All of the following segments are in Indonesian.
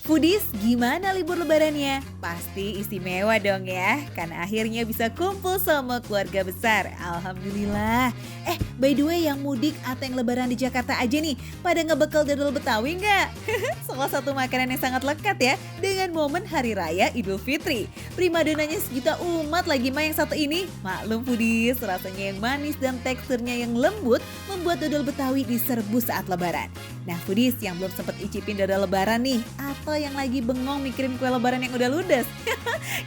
Foodies, gimana libur lebarannya? Pasti istimewa dong ya, karena akhirnya bisa kumpul sama keluarga besar. Alhamdulillah. By the way yang mudik atau yang lebaran di Jakarta aja nih, pada ngebekal dodol Betawi nggak? Salah satu makanan yang sangat lekat ya, dengan momen Hari Raya Idul Fitri. Primadonanya sejuta umat lagi mah yang satu ini. Maklum Foodies, rasanya yang manis dan teksturnya yang lembut, membuat dodol Betawi diserbu saat lebaran. Nah Foodies yang belum sempat icipin dodol lebaran nih, atau yang lagi bengong mikirin kue lebaran yang udah ludes.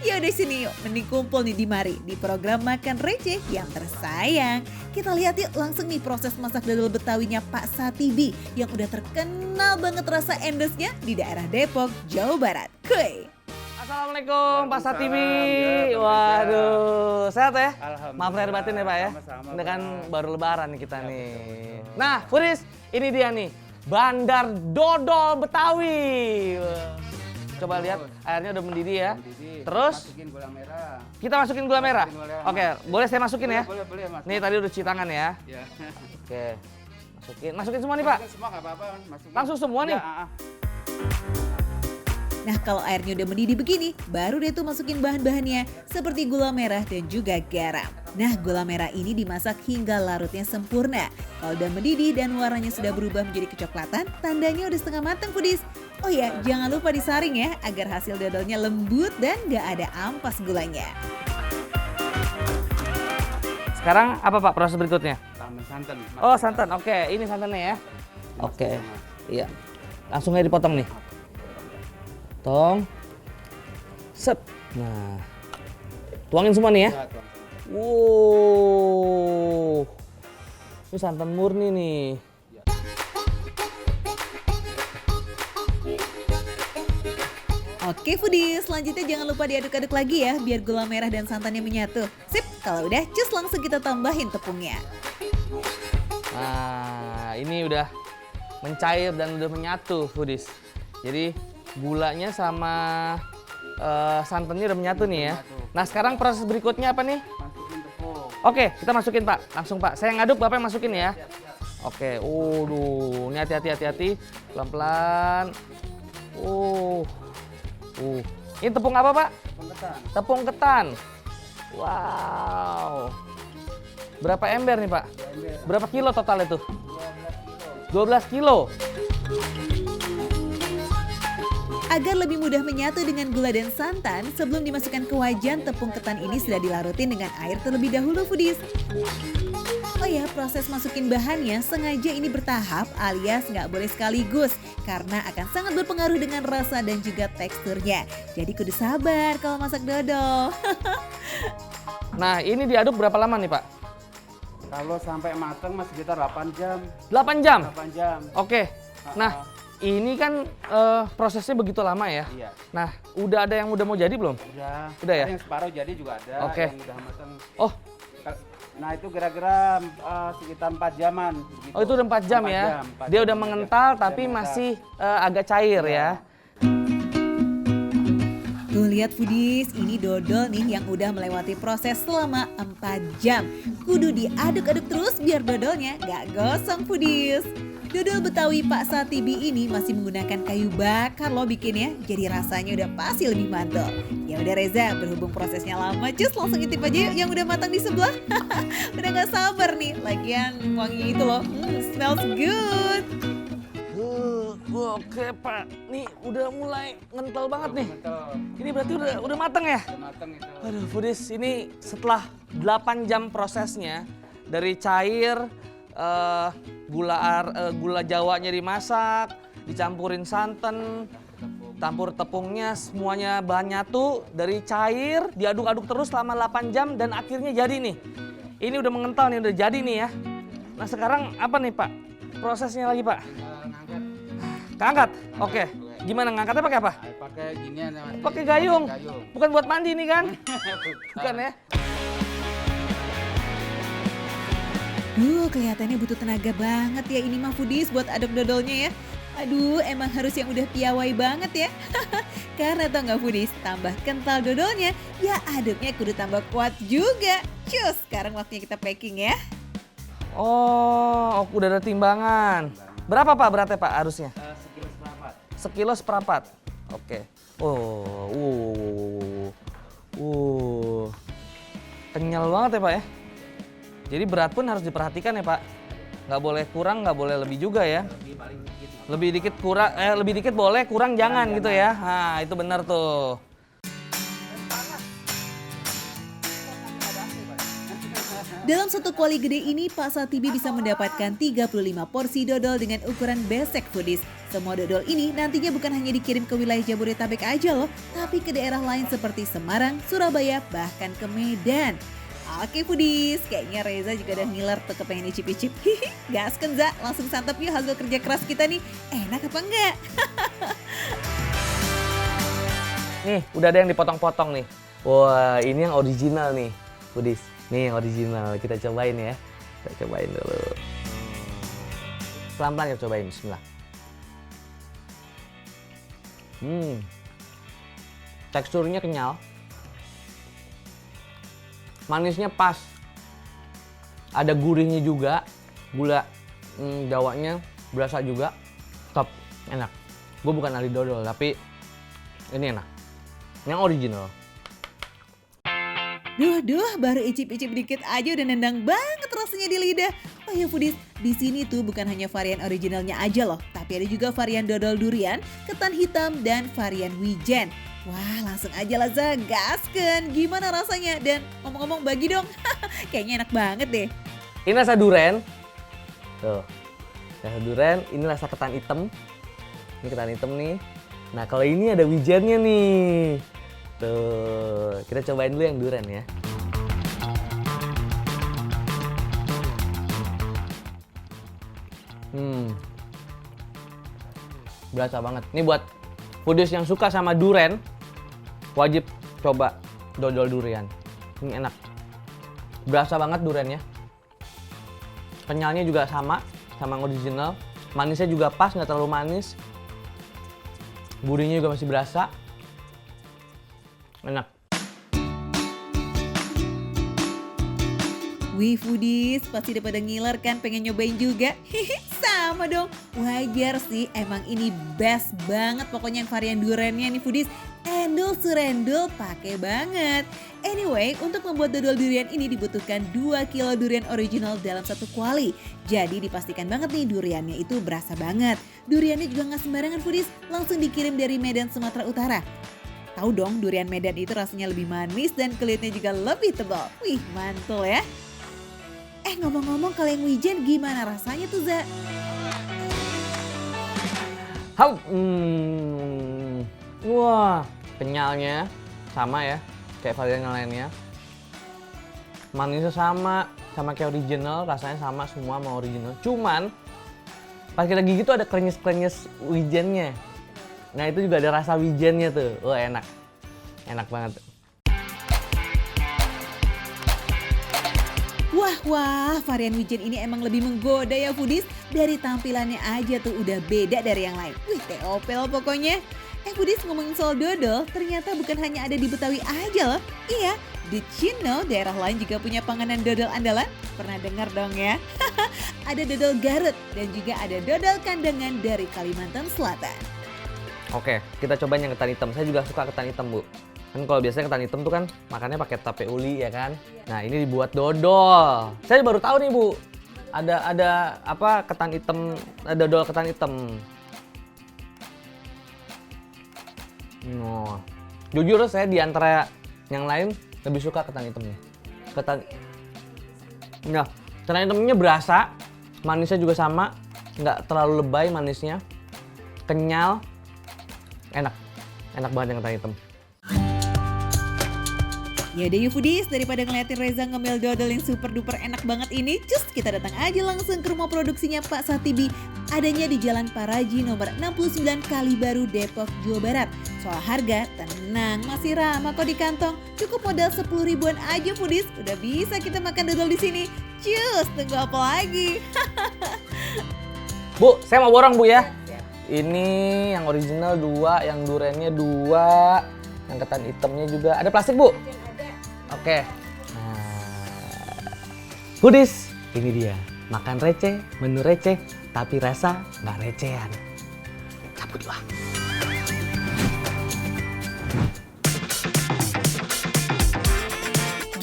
Ya udah sini yuk, mending kumpul nih di mari di program Makan Receh yang tersayang. Kita lihat yuk langsung nih proses masak dodol Betawinya Pak Satibi yang udah terkenal banget rasa endosnya di daerah Depok, Jawa Barat. Kuy. Assalamualaikum Pak Satibi. Ya, Waduh, sehat ya? Alhamdulillah. Maaf lahir batin ya Pak ya. Sama-sama, Ini kan Pak. baru lebaran nih kita Ya, nih. betul. Nah, Furis, ini dia nih. Bandar dodol Betawi. Coba lihat airnya udah mendidih ya. Mendidih. Terus Masukin gula merah. kita masukin gula merah. Masukin gula merah. Oke, boleh saya masukin ya? Boleh, Mas. Nih tadi udah cuci tangan ya. Ya. Oke. Masukin semua nih Pak. Masukin semua nggak apa-apa, masukin. Langsung semua nih? Ya, Nah kalau airnya udah mendidih begini, baru deh tuh masukin bahan-bahannya seperti gula merah dan juga garam. Nah gula merah ini dimasak hingga larutnya sempurna. Kalau udah mendidih dan warnanya sudah berubah menjadi kecoklatan, tandanya udah setengah matang Foodies. Oh ya, jangan lupa disaring ya agar hasil dodolnya lembut dan gak ada ampas gulanya. Sekarang apa Pak proses berikutnya? Tambah santan. Oh santan, oke. Ini santannya ya. Oke, iya. Langsung aja dipotong nih. Potong. Set. Nah. Tuangin semua nih ya. Ya, tuang. Wow. Ini santan murni nih. Oke Foodies, selanjutnya jangan lupa diaduk-aduk lagi ya biar gula merah dan santannya menyatu. Sip, kalau udah cus langsung kita tambahin tepungnya. Nah, ini udah mencair dan udah menyatu, Foodies. Jadi gulanya sama santannya udah menyatu nih ya. Nah, sekarang proses berikutnya apa nih? Masukin tepung. Oke, kita masukin Pak. Langsung Pak. Saya ngaduk, Bapak yang masukin ya. Oke, ini hati-hati. Pelan-pelan. Ini tepung apa Pak? Tepung ketan. Tepung ketan. Wow. Berapa ember nih Pak? Ember. Berapa kilo total itu? 12 kilo. 12 kilo. Agar lebih mudah menyatu dengan gula dan santan, sebelum dimasukkan ke wajan, tepung ketan ini sudah dilarutin dengan air terlebih dahulu Foodies. Oh ya, proses masukin bahannya sengaja ini bertahap alias nggak boleh sekaligus karena akan sangat berpengaruh dengan rasa dan juga teksturnya. Jadi kudu sabar kalau masak dodol. Nah, ini diaduk berapa lama nih Pak? Kalau sampai matang mas sekitar 8 jam. 8 jam? 8 jam. Oke. Nah, ini kan prosesnya begitu lama ya? Iya. Nah, udah ada yang udah mau jadi belum? Udah ya? Ada yang separuh jadi juga ada. Oke. Yang udah matang. Oh, Nah itu kira-kira sekitar 4 jaman. Begitu. oh itu udah 4 jam 4 ya? jam, 4 Dia jam, udah iya. mengental Udah tapi mengental. masih agak cair Iya. ya? Tuh lihat Foodies, ini dodol nih yang udah melewati proses selama 4 jam. Kudu diaduk-aduk terus biar dodolnya gak gosong Foodies. Dodol Betawi Pak Satibi ini masih menggunakan kayu bakar loh bikinnya, jadi rasanya udah pasti lebih mantul. Ya udah Reza, berhubung prosesnya lama, cus langsung intip aja yuk yang udah matang di sebelah. Udah gak sabar nih, lagian wangi itu loh, smells good. Oke Pak, nih udah mulai ngental banget nih. Betul. Ini berarti udah matang ya? Udah matang itu. Aduh Foodies, ini setelah 8 jam prosesnya dari cair, gula jawanya dimasak, dicampurin santan, campur tepungnya, semuanya bahan nyatu, dari cair, diaduk-aduk terus selama 8 jam dan akhirnya jadi nih. Ini udah mengental nih, udah jadi nih ya. Nah sekarang apa nih Pak? Prosesnya lagi Pak? Ngangkat. Keangkat? Oke. Gimana ngangkatnya pakai apa? Pakai ginian. Mas. Pakai gayung. Gayung. Bukan buat mandi nih kan? Bukan ya? Kelihatannya butuh tenaga banget ya ini mah Foodies buat aduk dodolnya ya. Aduh, emang harus yang udah piawai banget ya. Karena tau gak Foodies, tambah kental dodolnya, ya aduknya kudu tambah kuat juga. Cus, sekarang waktunya kita packing ya. Oh, udah ada timbangan. Berapa Pak beratnya Pak harusnya? Sekilo seperempat. Sekilo seperempat. Oke. Kenyal banget ya Pak ya. Jadi berat pun harus diperhatikan ya Pak. Nggak boleh kurang, nggak boleh lebih juga ya. Lebih dikit kurang, lebih dikit boleh, kurang jangan gitu ya. Nah itu benar tuh. Dalam satu kuali gede ini, Pak Satibi bisa mendapatkan 35 porsi dodol dengan ukuran besek foodies. Semua dodol ini nantinya bukan hanya dikirim ke wilayah Jabodetabek aja loh, tapi ke daerah lain seperti Semarang, Surabaya, bahkan ke Medan. Oke foodies, kayaknya Reza juga udah ngiler tuh kepengen icip-icip. Gasken Za, langsung santap yuk hasil kerja keras kita nih. Enak apa enggak? Nih, udah ada yang dipotong-potong nih. Wah, ini yang original nih, foodies. Nih yang original, kita cobain ya. Kita cobain dulu. Pelan-pelan kita cobain, bismillah. Teksturnya kenyal. Manisnya pas. Ada gurihnya juga. Gula Jawanya berasa juga. Top, enak. Gue bukan ahli dodol, tapi ini enak. Yang original. Duh, baru icip-icip dikit aja udah nendang banget rasanya di lidah. Oh ya foodies, di sini tuh bukan hanya varian originalnya aja loh, tapi ada juga varian dodol durian, ketan hitam, dan varian wijen. Wah, langsung aja lah Za, gasken. Gimana rasanya? Dan ngomong-ngomong bagi dong, kayaknya enak banget deh. Ini rasa duren. Tuh, rasa duren, ini rasa ketan hitam. Ini ketan hitam nih. Nah, kalau ini ada wijennya nih. Tuh, kita cobain dulu yang durian ya. Berasa banget. Ini buat foodies yang suka sama durian, wajib coba dodol durian. Ini enak. Berasa banget duriannya. Kenyalnya juga sama yang original. Manisnya juga pas, nggak terlalu manis. Gurihnya juga masih berasa. Enak. Wih foodies, pasti udah pada ngiler kan pengen nyobain juga? Sama dong, wajar sih, emang ini best banget pokoknya yang varian duriannya nih foodies. Endul surendul pakai banget. Anyway, untuk membuat dodol durian ini dibutuhkan 2 kilo durian original dalam satu kuali. Jadi dipastikan banget nih duriannya itu berasa banget. Duriannya juga nggak sembarangan foodies, langsung dikirim dari Medan, Sumatera Utara. Tahu dong durian Medan itu rasanya lebih manis dan kulitnya juga lebih tebal. Wih mantul ya. Ngomong-ngomong kalau yang wijen gimana rasanya tuh Za? Wah, kenyalnya sama ya, kayak varian yang lainnya. Manisnya sama kayak original, rasanya sama semua sama original. Cuman pas kita gigit tuh ada krenyes-krenyes wijennya. Nah itu juga ada rasa wijennya tuh, wah enak, enak banget. Wah, varian wijen ini emang lebih menggoda ya foodies. Dari tampilannya aja tuh udah beda dari yang lain. Wih, teopel pokoknya. Foodies ngomongin soal dodol, ternyata bukan hanya ada di Betawi aja loh. Iya, did you know daerah lain juga punya panganan dodol andalan? Pernah dengar dong ya? Ada dodol Garut dan juga ada dodol kandangan dari Kalimantan Selatan. Oke, kita cobain yang ketan hitam. Saya juga suka ketan hitam, Bu. Kan kalau biasanya ketan hitam tuh kan makannya pakai tape uli ya kan. Nah, ini dibuat dodol. Saya baru tahu nih, Bu. Ada apa ketan hitam, dodol ketan hitam. Oh. Jujur saya di antara yang lain lebih suka ketan hitamnya. Nah, ketan hitamnya berasa, manisnya juga sama, nggak terlalu lebay manisnya, kenyal, enak banget yang ketan hitam. Yaudah yuk foodies, daripada ngeliatin Reza ngemil dodol yang super duper enak banget ini, cus kita datang aja langsung ke rumah produksinya Pak Satibi. Adanya di Jalan Paraji nomor 69 Kalibaru, Depok, Jawa Barat. Soal harga, tenang, masih ramah kok di kantong. Cukup modal 10 ribuan aja foodies, udah bisa kita makan dodol di sini. Cus, tunggu apa lagi? Bu, saya mau borong Bu ya. Ini yang original 2, yang duriannya 2, yang ketan hitamnya juga. Ada plastik Bu? Oke. Nah, foodies, ini dia. Makan receh, menu receh, tapi rasa nggak recehan. Cabutlah.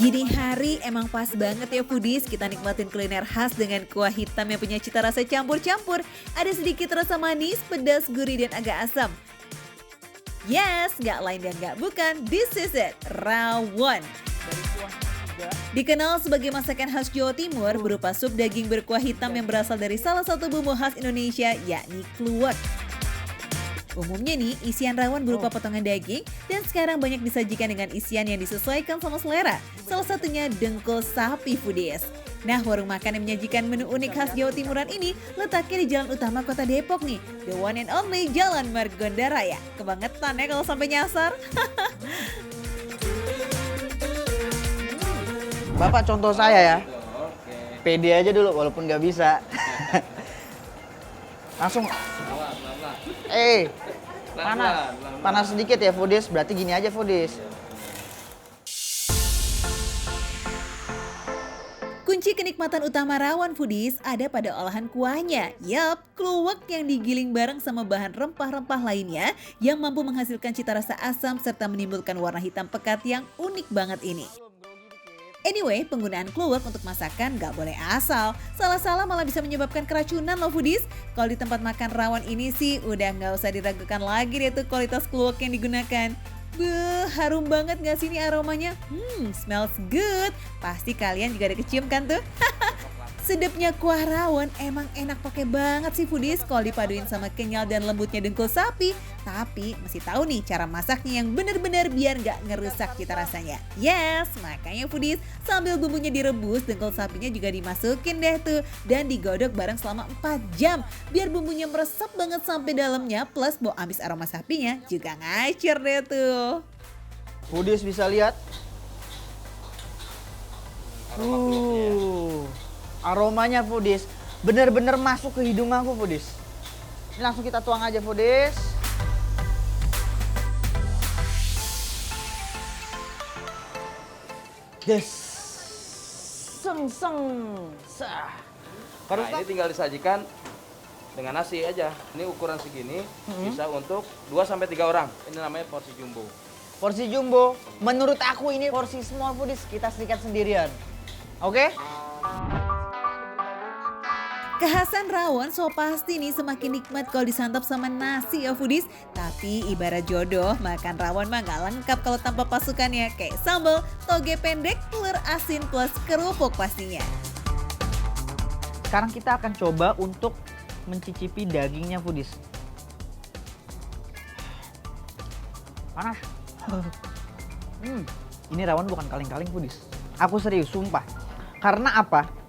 Gini hari emang pas banget ya foodies, kita nikmatin kuliner khas dengan kuah hitam yang punya cita rasa campur-campur. Ada sedikit rasa manis, pedas, gurih, dan agak asam. Yes, nggak lain dan nggak bukan, this is it, rawon. Dikenal sebagai masakan khas Jawa Timur berupa sup daging berkuah hitam yang berasal dari salah satu bumbu khas Indonesia, yakni kluwek. Umumnya nih, isian rawon berupa potongan daging dan sekarang banyak disajikan dengan isian yang disesuaikan sama selera. Salah satunya dengkul sapi foodies. Nah, warung makan yang menyajikan menu unik khas Jawa Timuran ini letaknya di jalan utama kota Depok nih. The one and only Jalan Margonda Raya. Kebangetan ya kalau sampai nyasar. Bapak contoh saya ya. Pede aja dulu walaupun nggak bisa. Langsung. Panas sedikit ya foodies, berarti gini aja foodies. Kunci kenikmatan utama rawon foodies ada pada olahan kuahnya. Yap, kluwek yang digiling bareng sama bahan rempah-rempah lainnya yang mampu menghasilkan cita rasa asam serta menimbulkan warna hitam pekat yang unik banget ini. Anyway, penggunaan kluwek untuk masakan gak boleh asal. Salah-salah malah bisa menyebabkan keracunan loh foodies. Kalau di tempat makan rawon ini sih udah gak usah diragukan lagi deh tuh kualitas kluwek yang digunakan. Beuh, harum banget gak sih ini aromanya? Smells good. Pasti kalian juga ada kecium kan tuh? Sedapnya kuah rawon emang enak pakai banget sih foodies kalau dipaduin sama kenyal dan lembutnya dengkul sapi. Tapi mesti tahu nih cara masaknya yang bener-bener biar gak ngerusak cita rasanya. Yes, makanya foodies sambil bumbunya direbus, dengkul sapinya juga dimasukin deh tuh. Dan digodok bareng selama 4 jam. Biar bumbunya meresap banget sampai dalamnya plus bau amis aroma sapinya juga ngacir deh tuh. Foodies bisa lihat. Aromanya foodies bener-bener masuk ke hidung aku foodies. Ini langsung kita tuang aja foodies. Des. Seng. Sah. Nah, ini tinggal disajikan dengan nasi aja. Ini ukuran segini bisa untuk 2-3 orang. Ini namanya porsi jumbo. Porsi jumbo, menurut aku ini porsi small foodies, kita sedikit sendirian. Oke? Kekhasan rawon so pasti nih semakin nikmat kalau disantap sama nasi ya foodies. Tapi ibarat jodoh, makan rawon mah gak lengkap kalau tanpa pasukannya. Kayak sambal, toge pendek, telur asin plus kerupuk pastinya. Sekarang kita akan coba untuk mencicipi dagingnya foodies. Panas. Ini rawon bukan kaleng-kaleng foodies. Aku serius, sumpah. Karena apa?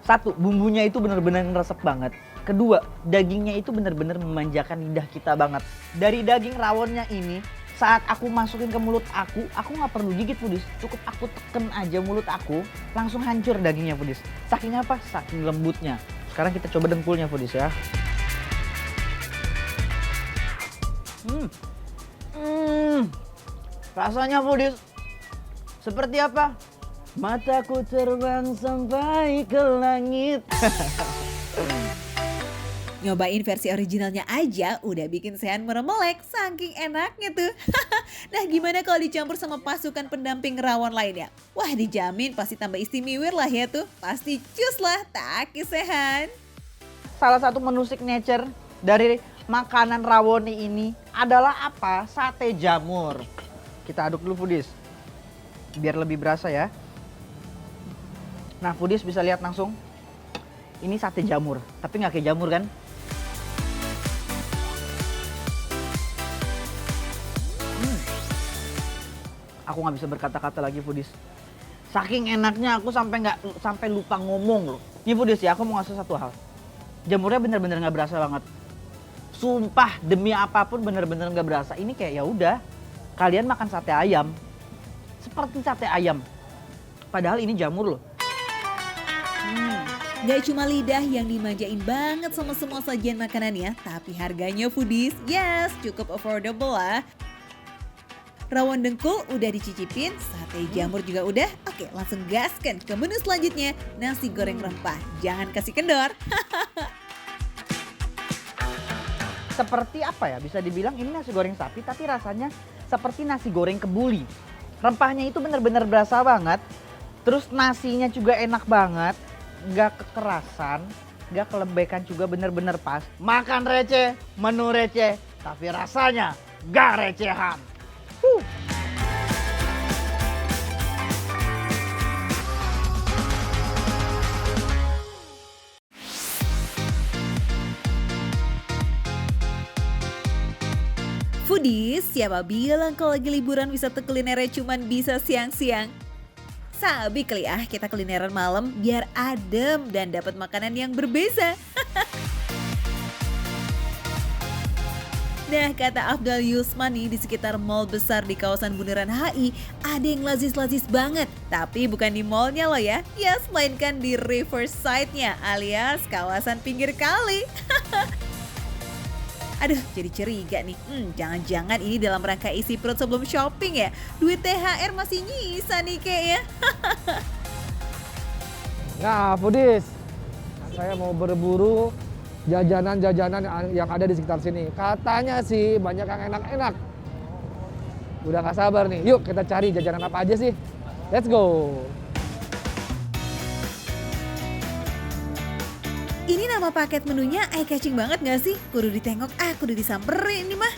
Satu, bumbunya itu benar-benar ngeresep banget. Kedua, dagingnya itu benar-benar memanjakan lidah kita banget. Dari daging rawonnya ini, saat aku masukin ke mulut aku nggak perlu gigit foodies. Cukup aku teken aja mulut aku, langsung hancur dagingnya foodies. Saking apa? Saking lembutnya. Sekarang kita coba dengkulnya foodies ya. Rasanya foodies seperti apa? Mataku terbang sampai ke langit. Nyobain versi originalnya aja udah bikin Sehan meremelek saking enaknya tuh. Nah gimana kalau dicampur sama pasukan pendamping rawon lainnya? Wah dijamin pasti tambah istimewa lah ya tuh. Pasti cus lah taki Sehan. Salah satu menu signature dari makanan rawon ini adalah apa? Sate jamur. Kita aduk dulu foodies. Biar lebih berasa ya. Nah foodies bisa lihat langsung. Ini sate jamur, tapi nggak kayak jamur kan? Aku nggak bisa berkata-kata lagi foodies. Saking enaknya aku sampai lupa ngomong loh. Ini foodies ya, aku mau ngasih satu hal. Jamurnya bener-bener nggak berasa banget. Sumpah demi apapun bener-bener nggak berasa. Ini kayak ya udah, kalian makan sate ayam seperti sate ayam. Padahal ini jamur loh. Gak cuma lidah yang dimanjain banget sama semua sajian makanannya, tapi harganya foodies, yes cukup affordable lah. Rawon dengkul udah dicicipin, sate jamur juga udah. Oke langsung gaskan ke menu selanjutnya, nasi goreng rempah. Jangan kasih kendor. Seperti apa ya, bisa dibilang ini nasi goreng sapi tapi rasanya seperti nasi goreng kebuli. Rempahnya itu benar-benar berasa banget. Terus nasinya juga enak banget, nggak kekerasan, nggak kelembekan juga bener-bener pas. Makan receh, menu receh, tapi rasanya nggak recehan. Foodies, siapa bilang kalau lagi liburan wisata kulinernya cuman bisa siang-siang? Sabi kali kita kulineran malam biar adem dan dapat makanan yang berbeza. Nah, kata Afdal Yusmani, di sekitar mall besar di kawasan Bundaran HI ada yang lazis-lazis banget. Tapi bukan di mallnya loh ya, melainkan di riverside-nya alias kawasan pinggir kali. Aduh, jadi curiga nih. Jangan-jangan ini dalam rangka isi perut sebelum shopping ya? Duit THR masih nyisa nih kayaknya. Nah, Foodies, saya mau berburu jajanan-jajanan yang ada di sekitar sini. Katanya sih banyak yang enak-enak. Udah gak sabar nih. Yuk kita cari jajanan apa aja sih. Let's go. Ini nama paket menunya eye catching banget gak sih? Kudu ditengok, kudu disamperin ini mah.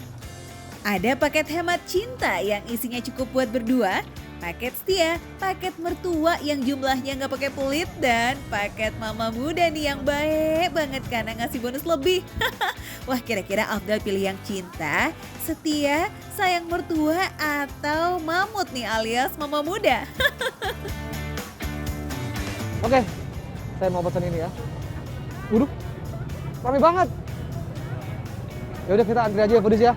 Ada paket hemat cinta yang isinya cukup buat berdua, paket setia, paket mertua yang jumlahnya nggak pakai pelit, dan paket mama muda nih yang baik banget karena ngasih bonus lebih. Wah, kira-kira Afdal pilih yang cinta, setia, sayang mertua, atau mamut nih alias mama muda? Oke, saya mau pesan ini ya. Waduh, rame banget. Ya udah kita antri aja ya, Foodies ya.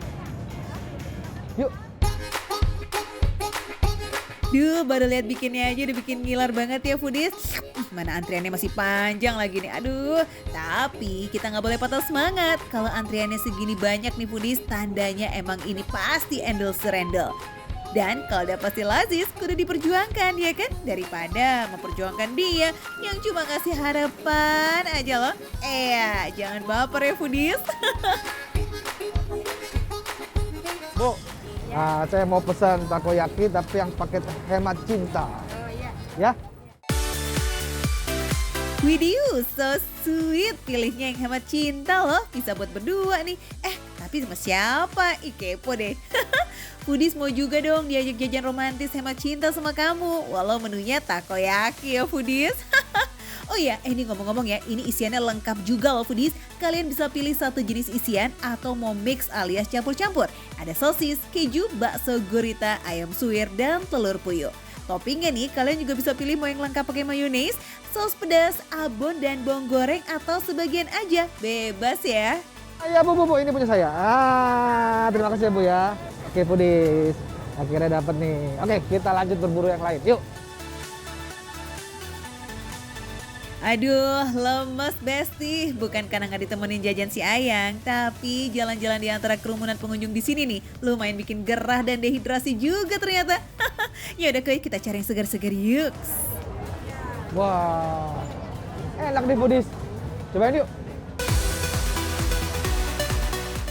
Yuk. Duh, baru lihat bikinnya aja udah bikin ngiler banget ya Foodies. Mana antriannya masih panjang lagi nih, aduh. Tapi kita nggak boleh patah semangat. Kalau antriannya segini banyak nih Foodies, tandanya emang ini pasti endel serendel. Dan kalau udah pasti lazis, kudu diperjuangkan ya kan? Daripada memperjuangkan dia yang cuma ngasih harapan aja loh. Jangan baper ya Foodies. Bu, saya mau pesan takoyaki tapi yang paket hemat cinta. Oh iya. Ya? Widih, so sweet. Pilihnya yang hemat cinta loh. Bisa buat berdua nih. Tapi sama siapa? Kepo deh. Foodies mau juga dong diajak jajan romantis hemat cinta sama kamu. Walau menunya takoyaki ya Foodies. Oh iya, ini ngomong-ngomong ya, ini isiannya lengkap juga loh Foodies. Kalian bisa pilih satu jenis isian atau mau mix alias campur-campur. Ada sosis, keju, bakso gurita, ayam suwir, dan telur puyuh. Toppingnya nih, kalian juga bisa pilih mau yang lengkap pakai mayones, saus pedas, abon, dan bawang goreng atau sebagian aja. Bebas ya. Ya Bu, ini punya saya. Terima kasih ya Bu ya. Oke Foodies, akhirnya dapat nih. Oke, kita lanjut berburu yang lain. Yuk. Aduh, lemes Besti. Bukan karena nggak ditemenin jajan si Ayang, tapi jalan-jalan di antara kerumunan pengunjung di sini nih lumayan bikin gerah dan dehidrasi juga ternyata. Ya udah kita cari yang segar-segar yuk. Wah, enak nih Foodies. Cobain yuk.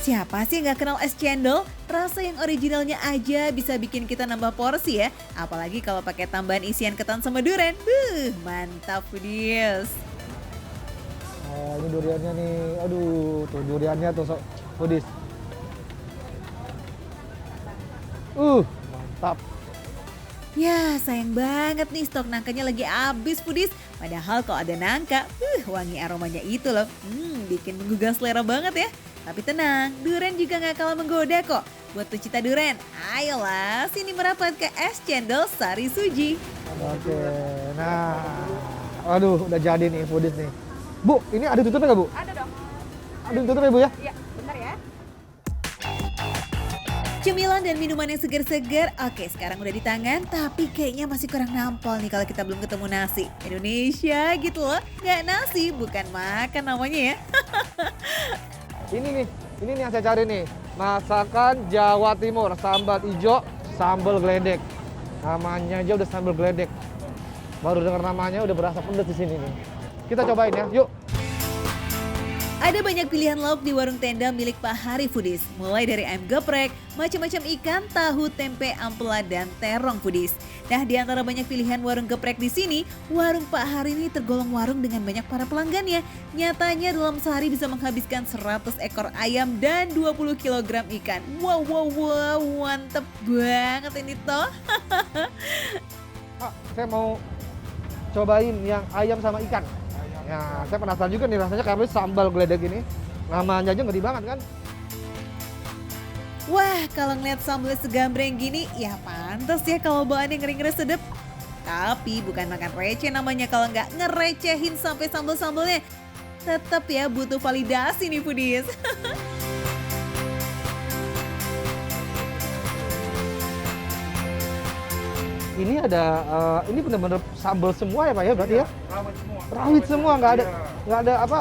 Siapa sih yang gak kenal es cendol? Rasa yang originalnya aja bisa bikin kita nambah porsi ya. Apalagi kalau pakai tambahan isian ketan sama durian. Mantap Foodies. Oh, ini duriannya nih. Aduh, tuh duriannya tuh Foodies. Mantap. Ya sayang banget nih stok nangkanya lagi habis Foodies. Padahal kalau ada nangka, wangi aromanya itu loh. Bikin menggugah selera banget ya. Tapi tenang, durian juga gak kalah menggoda kok. Buat pecinta durian, ayolah sini merapat ke es cendol Sari Suji. Oke, nah. Aduh, udah jadi nih Foodies nih. Bu, ini ada tutupnya nggak Bu? Ada dong. Ada tutup ya Bu ya? Iya, bentar ya. Cemilan dan minuman yang segar-segar, oke sekarang udah di tangan, tapi kayaknya masih kurang nampol nih kalau kita belum ketemu nasi. Indonesia gitu loh, nggak nasi, bukan makan namanya ya. Ini nih yang saya cari nih. Masakan Jawa Timur, sambal hijau, sambal geledek. Namanya aja udah sambal geledek. Baru dengar namanya udah berasa pedas di sini nih. Kita cobain ya, yuk. Ada banyak pilihan lauk di warung tenda milik Pak Hari Foodies. Mulai dari ayam geprek, macam-macam ikan, tahu, tempe, ampela, dan terong Foodies. Nah, di antara banyak pilihan warung geprek di sini, warung Pak Hari ini tergolong warung dengan banyak para pelanggannya. Nyatanya dalam sehari bisa menghabiskan 100 ekor ayam dan 20 kg ikan. Wow, wow, wow, mantep banget ini toh. Pak, saya mau cobain yang ayam sama ikan. Ya, saya penasaran juga nih rasanya karena sambal geledek ini. Namanya aja ngeri banget kan? Wah, kalau ngeliat sambal segambreng gini, ya pantas ya kalau bawaannya ngeri-ngeri sedep. Tapi bukan makan receh namanya kalau nggak ngerecehin sampai sambal-sambalnya. Tetap ya butuh validasi nih foodies. Ini ada, ini benar-benar sambal semua ya Pak ya berarti ya? Rawit semua, nggak ada apa,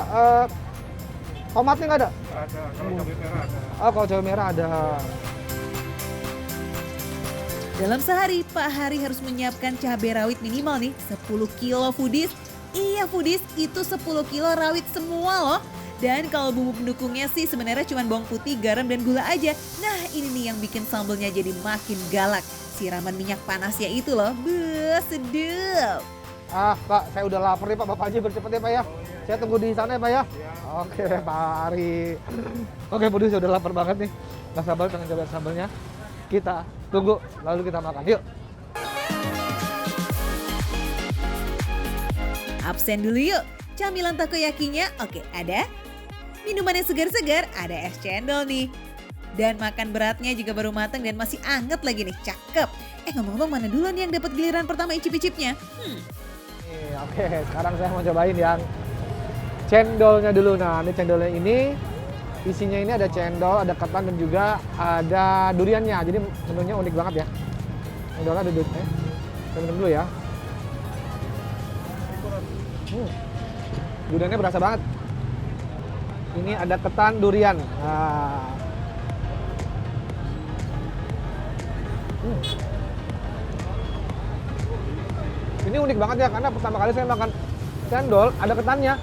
tomatnya nggak ada? Ada, kalau cabai merah ada. Oh, kalau cabai merah ada. Dalam sehari, Pak Hari harus menyiapkan cabai rawit minimal nih 10 kilo foodies. Iya foodies, itu 10 kilo rawit semua loh. Dan kalau bumbu pendukungnya sih sebenarnya cuma bawang putih, garam, dan gula aja. Nah ini nih yang bikin sambalnya jadi makin galak. Siraman minyak panasnya itu loh, beuh sedep. Ah Pak, saya udah lapar nih Pak, Bapak aja bercepat ya Pak ya. Saya tunggu di sana ya Pak ya. Oke Pak Ari. Oke Budi, saya udah lapar banget nih. Nggak sabar pengen coba sambalnya. Kita tunggu, lalu kita makan. Yuk. Absen dulu yuk, camilan takoyakinya oke ada. Minuman yang segar-segar, ada es cendol nih. Dan makan beratnya juga baru matang dan masih anget lagi nih, cakep. Ngomong-ngomong mana duluan yang dapat giliran pertama icip-icipnya? Nih, oke, sekarang saya mau cobain yang cendolnya dulu. Nah, ini cendolnya ini isinya ini ada cendol, ada ketan dan juga ada duriannya. Jadi menunya unik banget ya. Cendolnya ada duriannya. Saya minum dulu ya. Duriannya berasa banget. Ini ada ketan durian. Nah. Ini unik banget ya karena pertama kali saya makan cendol ada ketannya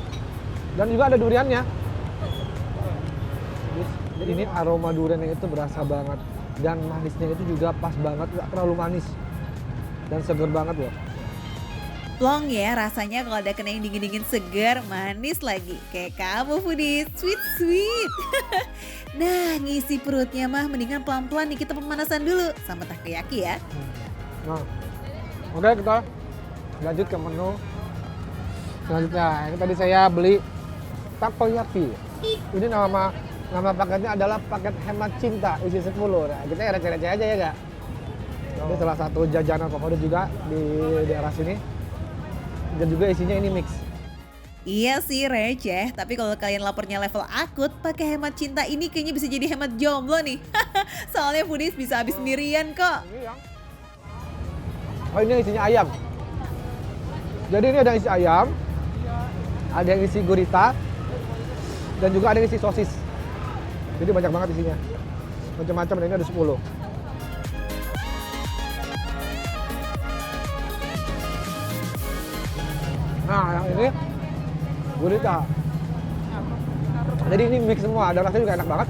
dan juga ada duriannya. Jadi ini aroma duriannya itu berasa banget dan manisnya itu juga pas banget, nggak terlalu manis dan seger banget loh. Plong ya rasanya kalau ada kena yang dingin-dingin segar, manis lagi. Kayak kamu foodies, sweet. Nah ngisi perutnya mah mendingan pelan-pelan nih kita pemanasan dulu sama takoyaki ya. Nah, oke kita lanjut ke menu selanjutnya. Ini tadi saya beli takoyaki. Ini nama paketnya adalah paket hemat cinta isi 10. Nah, kita ya receh-receh aja ya gak? Ini salah satu jajanan favorit juga di daerah sini. Dan juga isinya ini mix. Iya sih receh, tapi kalau kalian laparnya level akut, pakai hemat cinta ini kayaknya bisa jadi hemat jomblo nih. Soalnya foodies bisa habis sendirian kok. Oh ini isinya ayam. Jadi ini ada isi ayam, ada yang isi gurita, dan juga ada yang isi sosis. Jadi banyak banget isinya. Macam-macam, dan ini ada 10. Nah yang ini gurita. Jadi ini mix semua, ada rasanya juga enak banget.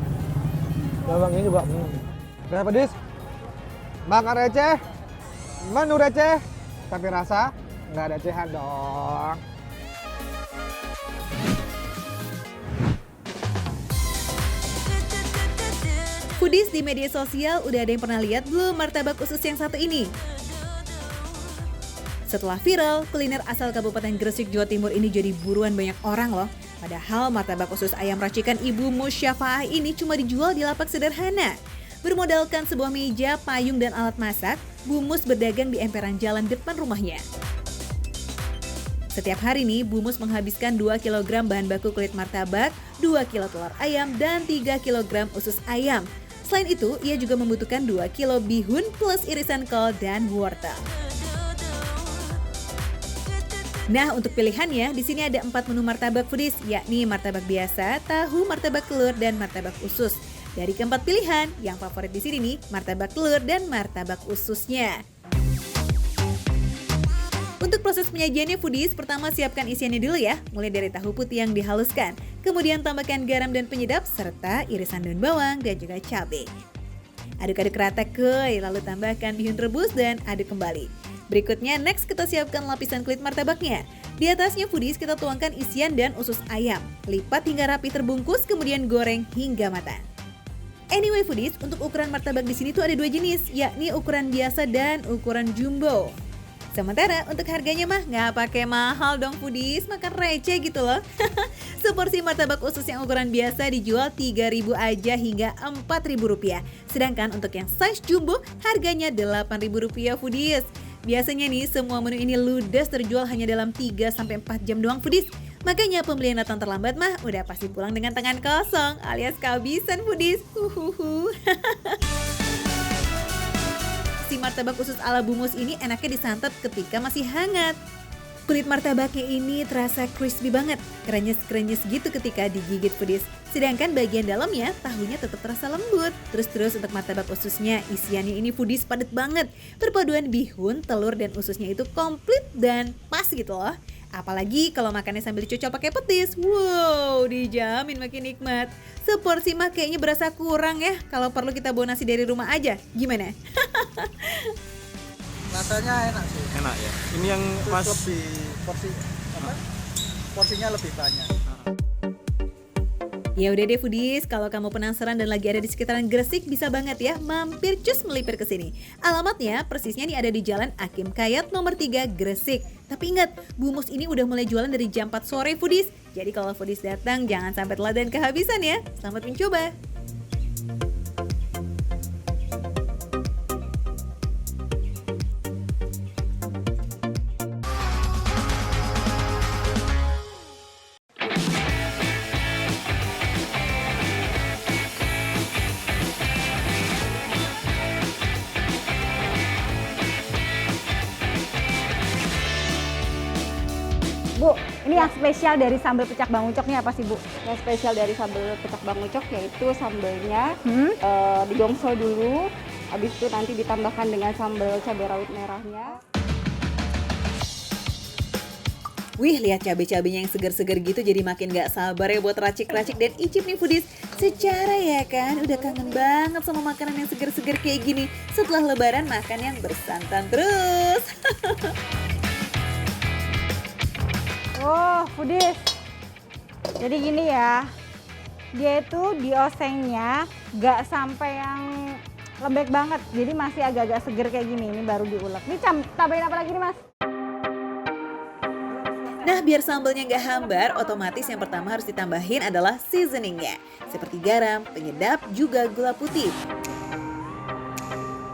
Dan ini juga. Udah pedis. Makan receh, menu receh, tapi rasa nggak ada recehan dong. Foodies di media sosial udah ada yang pernah lihat belum martabak usus yang satu ini? Setelah viral, kuliner asal Kabupaten Gresik, Jawa Timur ini jadi buruan banyak orang loh. Padahal martabak usus ayam racikan Ibu Musyafaah ini cuma dijual di lapak sederhana. Bermodalkan sebuah meja, payung, dan alat masak, Bu Mus berdagang di emperan jalan depan rumahnya. Setiap hari nih, Bu Mus menghabiskan 2 kg bahan baku kulit martabak, 2 kg telur ayam, dan 3 kg usus ayam. Selain itu, ia juga membutuhkan 2 kg bihun plus irisan kol dan wortel. Nah, untuk pilihannya, di sini ada 4 menu martabak foodies, yakni martabak biasa, tahu, martabak telur, dan martabak usus. Dari keempat pilihan, yang favorit di sini nih, martabak telur dan martabak ususnya. Untuk proses penyajiannya foodies, pertama siapkan isiannya dulu ya, mulai dari tahu putih yang dihaluskan. Kemudian tambahkan garam dan penyedap, serta irisan daun bawang dan juga cabai. Aduk-aduk rata kuy, lalu tambahkan bihun rebus dan aduk kembali. Berikutnya, next kita siapkan lapisan kulit martabaknya. Di atasnya foodies kita tuangkan isian dan usus ayam. Lipat hingga rapi terbungkus, kemudian goreng hingga matang. Anyway foodies, untuk ukuran martabak di sini tuh ada 2 jenis, yakni ukuran biasa dan ukuran jumbo. Sementara untuk harganya mah nggak pakai mahal dong foodies, makan receh gitu loh. Seporsi martabak usus yang ukuran biasa dijual 3.000 aja hingga Rp4.000. Sedangkan untuk yang size jumbo harganya Rp8.000 foodies. Biasanya nih semua menu ini ludes terjual hanya dalam 3-4 jam doang foodies. Makanya pembelian datang terlambat mah udah pasti pulang dengan tangan kosong alias kehabisan foodies. Si martabak usus ala Bumus ini enaknya disantap ketika masih hangat. Kulit martabaknya ini terasa crispy banget, krenyes-krenyes gitu ketika digigit foodies. Sedangkan bagian dalamnya, tahunya tetap terasa lembut. Terus untuk martabak ususnya, isiannya ini foodies padat banget. Perpaduan bihun, telur, dan ususnya itu komplit dan pas gitu loh. Apalagi kalau makannya sambil dicocol pakai petis, wow, dijamin makin nikmat. Seporsi mah kayaknya berasa kurang ya, kalau perlu kita bawa nasi dari rumah aja. Gimana? Rasanya enak sih. Enak ya. Ini yang Terus pas lebih porsinya lebih banyak. Ya udah deh foodies, kalau kamu penasaran dan lagi ada di sekitaran Gresik bisa banget ya mampir cus melipir ke sini. Alamatnya persisnya nih ada di Jalan Hakim Kayat nomor 3 Gresik. Tapi ingat, Bumus ini udah mulai jualan dari jam 4 sore foodies. Jadi kalau foodies datang jangan sampai telat dan kehabisan ya. Selamat mencoba. Bu, ini yang spesial dari sambal pecak Bang Ucok nih apa sih Bu? Yang spesial dari sambal pecak Bang Ucok yaitu sambalnya digongsol dulu, habis itu nanti ditambahkan dengan sambal cabai rawit merahnya. Wih, lihat cabai-cabainya yang segar-segar gitu jadi makin gak sabar ya buat racik-racik dan icip nih foodies. Secara ya kan, udah kangen banget sama makanan yang segar-segar kayak gini. Setelah lebaran makan yang bersantan terus. Oh, foodies. Jadi gini ya, dia itu diosengnya gak sampai yang lembek banget. Jadi masih agak-agak seger kayak gini, ini baru diulek. Ini tambahin apa lagi nih Mas? Nah, biar sambalnya nggak hambar, otomatis yang pertama harus ditambahin adalah seasoningnya. Seperti garam, penyedap, juga gula putih.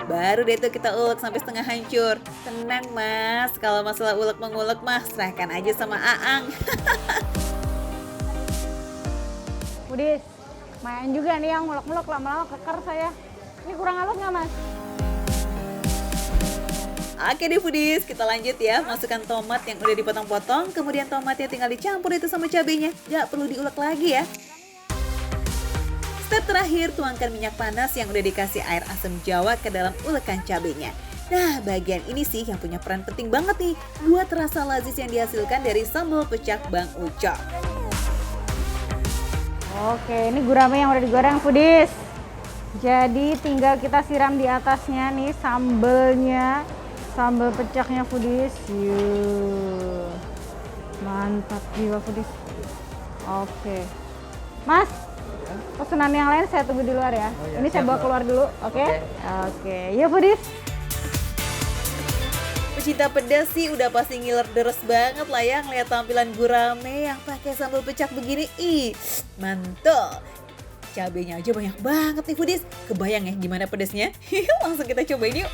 Baru deh tuh kita ulek sampai setengah hancur. Tenang mas, kalau masalah ulek mengulek mah serahkan aja sama Aang. Foodies, main juga nih yang mulek-mulek lama-lama keker saya. Ini kurang halus nggak Mas? Oke deh foodies, kita lanjut ya. Masukkan tomat yang udah dipotong-potong, kemudian tomatnya tinggal dicampur itu sama cabenya. Gak perlu diulek lagi ya. Step terakhir, tuangkan minyak panas yang udah dikasih air asam jawa ke dalam ulekan cabenya. Nah, bagian ini sih yang punya peran penting banget nih buat rasa lazis yang dihasilkan dari sambal pecak Bang Ucok. Oke, ini gurame yang udah digoreng foodies. Jadi tinggal kita siram di atasnya nih sambelnya. Sambal pecaknya foodies. Yuh. Mantap jiwa foodies. Oke. Mas, pesanan yang lain saya tunggu di luar ya. Oh iya, ini saya bawa siap, keluar dulu, oke? Oke, yuk foodies. Pecinta pedas sih udah pasti ngiler deres banget lah ya ngeliat tampilan gurame yang pakai sambal pecak begini. Ih, mantap. Cabenya aja banyak banget nih foodies. Kebayang ya gimana pedasnya? Langsung kita cobain yuk.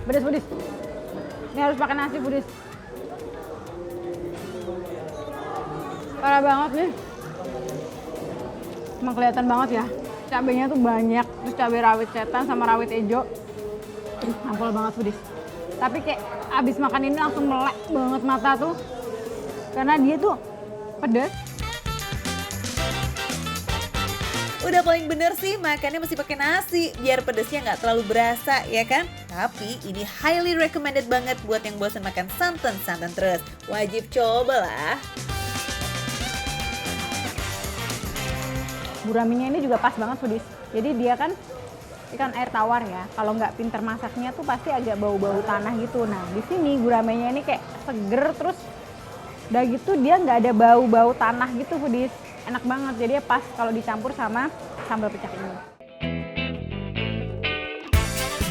Pedas foodies. Ini harus pakai nasi foodies. Parah banget nih. Emang kelihatan banget ya. Cabenya tuh banyak. Terus cabai rawit setan sama rawit hijau. Nampol banget foodies. Tapi kayak abis makan ini langsung melek banget mata tuh. Karena dia tuh pedas. Udah paling bener sih makannya mesti pakai nasi biar pedasnya nggak terlalu berasa ya kan. Tapi ini highly recommended banget buat yang bosan makan santan terus. Wajib coba lah. Guraminya ini juga pas banget foodies. Jadi dia kan ikan air tawar ya. Kalau nggak pinter masaknya tuh pasti agak bau-bau tanah gitu. Nah di sini guramenya ini kayak seger, terus udah gitu dia nggak ada bau-bau tanah gitu foodies. Enak banget, jadi pas kalau dicampur sama sambal pecak ini.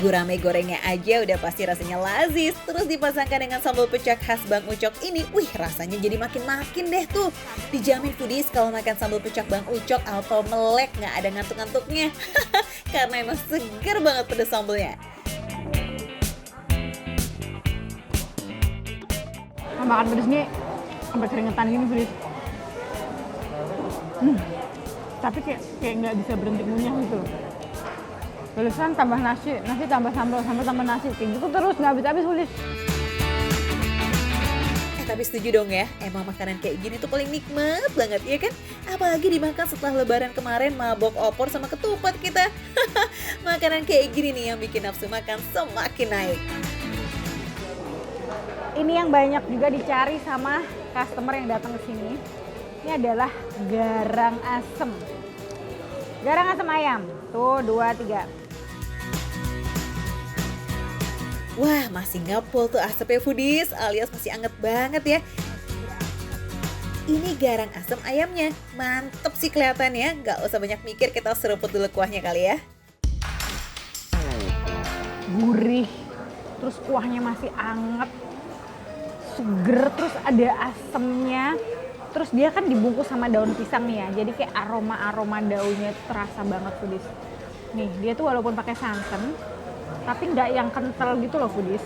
Gurame gorengnya aja udah pasti rasanya lazis. Terus dipasangkan dengan sambal pecak khas Bang Ucok ini, wih rasanya jadi makin-makin deh tuh. Dijamin foodies kalau makan sambal pecak Bang Ucok auto melek, nggak ada ngantuk-ngantuknya. Karena emang seger banget pedas sambalnya. Makan pedesnya sampai keringetan gini foodies. Tapi kayak nggak bisa berhenti ngunyah gitu loh. Tulisan tambah nasi, nasi tambah sambal, sambal tambah nasi, kayak gitu terus nggak habis-habis foodies. Tapi setuju dong ya, emang makanan kayak gini tuh paling nikmat banget ya kan? Apalagi dimakan setelah lebaran kemarin mabok opor sama ketupat kita. Makanan kayak gini nih yang bikin nafsu makan semakin naik. Ini yang banyak juga dicari sama customer yang datang ke sini. Ini adalah garang asem. Garang asem ayam. Tuh 2, 3. Wah, masih ngepul tuh asapnya foodies, alias masih anget banget ya. Ini garang asem ayamnya, mantep sih kelihatannya. Gak usah banyak mikir, kita seruput dulu kuahnya kali ya. Gurih, terus kuahnya masih anget, seger, terus ada asemnya. Terus dia kan dibungkus sama daun pisang nih ya, jadi kayak aroma-aroma daunnya terasa banget foodies. Nih, dia tuh walaupun pakai santan, tapi nggak yang kental gitu loh foodies.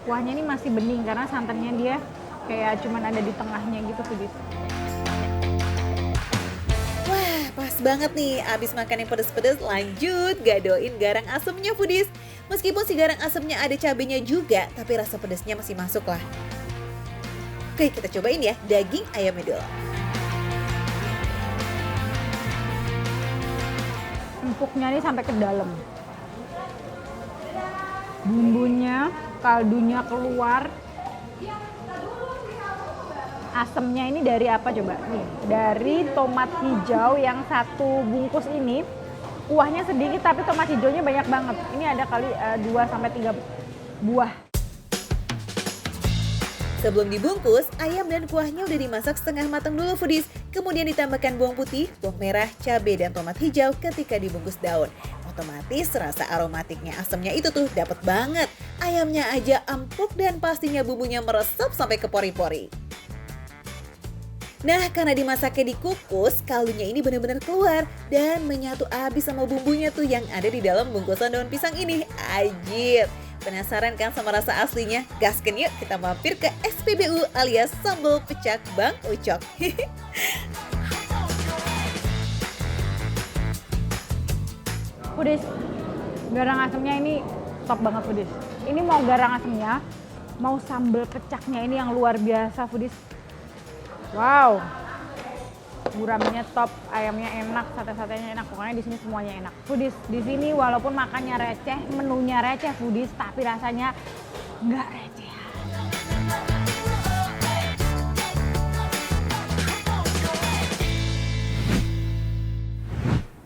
Kuahnya ini masih bening karena santannya dia kayak cuman ada di tengahnya gitu foodies. Wah, pas banget nih, abis makan yang pedes-pedes lanjut gadoin garang asemnya foodies. Meskipun si garang asemnya ada cabenya juga, tapi rasa pedesnya masih masuk lah. Oke, kita cobain ya daging ayamnya dulu. Empuknya ini sampai ke dalam. Bumbunya, kaldunya keluar. Asemnya ini dari apa coba? Nih, dari tomat hijau yang satu bungkus ini. Kuahnya sedikit tapi tomat hijaunya banyak banget. Ini ada kali 2-3 buah. Sebelum dibungkus, ayam dan kuahnya udah dimasak setengah matang dulu foodies. Kemudian ditambahkan bawang putih, bawang merah, cabai, dan tomat hijau ketika dibungkus daun. Otomatis rasa aromatiknya asamnya itu tuh dapet banget. Ayamnya aja empuk dan pastinya bumbunya meresap sampai ke pori-pori. Nah, karena dimasaknya dikukus, kaldunya ini benar-benar keluar dan menyatu abis sama bumbunya tuh yang ada di dalam bungkusan daun pisang ini. Ajib! Penasaran kan sama rasa aslinya? Gasken yuk kita mampir ke SPBU alias Sambal Pecak Bang Ucok. Foodies, garang asemnya ini top banget foodies. Ini mau garang asemnya, mau sambal pecaknya ini yang luar biasa foodies. Wow, guramenya top, ayamnya enak, sate-satenya enak, pokoknya di sini semuanya enak. Foodies, di sini walaupun makannya receh, menunya receh foodies, tapi rasanya